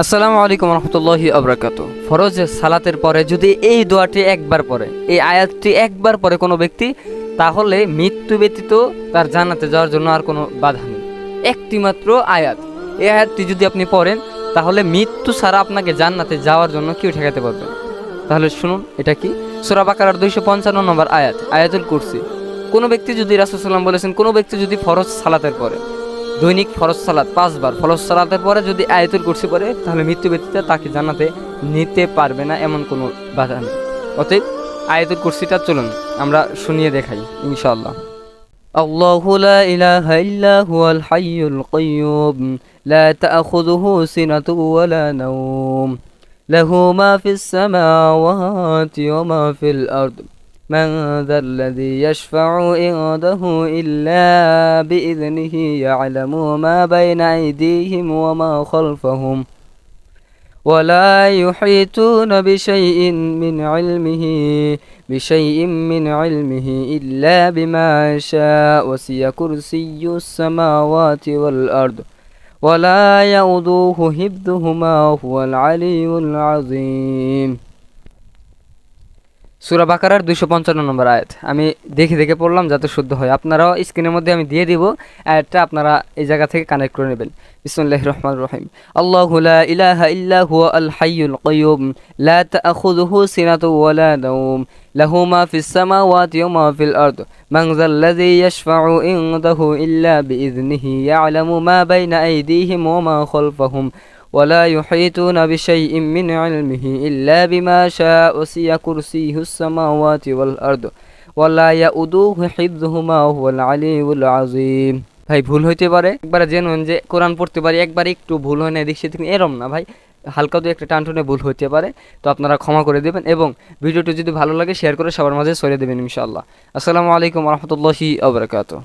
আসসালামু আলাইকুম রহমতুল্লাহি আবরাকাতু। ফরজ সালাতের পরে যদি এই দোয়াটি একবার পড়ে, এই আয়াতটি একবার পড়ে কোনো ব্যক্তি, তাহলে মৃত্যু ব্যতীত তার জান্নাতে যাওয়ার জন্য আর কোনো বাধা নেই। একটি মাত্র আয়াত, এই আয়াতটি যদি আপনি পড়েন তাহলে মৃত্যু ছাড়া আপনাকে জান্নাতে যাওয়ার জন্য কেউ ঠেকাতে পারবে না। তাহলে শুনুন, এটা কি? সূরা বাকারার 255 নম্বর আয়াত, আয়াতুল কুরসি। কোনো ব্যক্তি যদি, রাসূল সাল্লাল্লাহু আলাইহি ওয়াসাল্লাম বলেছেন, কোনো ব্যক্তি যদি ফরজ সালাতের পরে, দৈনিক ফরজ সালাত 5 বার ফরজ সালাতের পরে যদি আয়াতুল কুরসি পড়ে, তাহলে মৃত্যু ব্যতীত তাকে জান্নাতে নিতে পারবে না, এমন কোনো বাধা নেই। অতএব আয়াতুল কুরসিটা চলুন আমরা শুনিয়ে দেখাই ইনশাআল্লাহ। আল্লাহু লা ইলাহা ইল্লা হুয়াল হাইয়ুল কাইয়্যুম লা তা'খুযুহু সিনাতুন ওয়া লা নাওম লাহু মা ফিস সামাওয়াতি ওয়া মা ফিল আরদ من ذا الذي يشفع عنده إلا بإذنه يعلم ما بين أيديهم وما خلفهم ولا يحيطون بشيء من علمه إلا بما شاء وسع كرسي السماوات والأرض ولا يؤوده حفظهما وهو العلي العظيم। সূরা বাকারার 255 নম্বর আয়াত। আমি দেখে দেখে পড়লাম যাতে শুদ্ধ হয়। আপনারাও স্ক্রিনের মধ্যে আমি দিয়ে দিব, আয়াতটা আপনারা এই জায়গা থেকে কানেক্ট করে নেবেন। বিসমিল্লাহির রহমানির রহিম। আল্লাহু লা ইলাহা ইল্লা হুয়াল হাইয়ুল কাইয়্যুম লা তা'খুযুহু সিনাতুন ওয়া লা নাওম লাহু মা ফিস সামাওয়াতি ওয়া মা ফিল আরদ মান যাল্লাযী ইয়াশফা'ু ইনদাহু ইল্লা বিইযনিহি ইয়া'লামু মা বাইনা আইদিহিম ওয়া মা খালফাহুম ولا يحيطون بشيء من علمه إلا بما شاء وسع كرسيه السماوات والأرض ولا يؤوده حفظهما وهو العلي العظيم। ভাই ভুল হইতে পারে, একবারে জেনুইন যে কোরআন পড়তে পারি, একবারে একটু ভুল হয় না এদিক সেদিক, এরম না ভাই, হালকা তো একটা টানটুনে ভুল হইতে পারে, তো আপনারা ক্ষমা করে দেবেন এবং ভিডিওটি যদি ভালো লাগে শেয়ার করে সবার মাঝে ছড়িয়ে দেবেন ইনশাআল্লাহ। আসসালামু আলাইকুম রহমতুল্লাহি ওয়া বারাকাতুহু।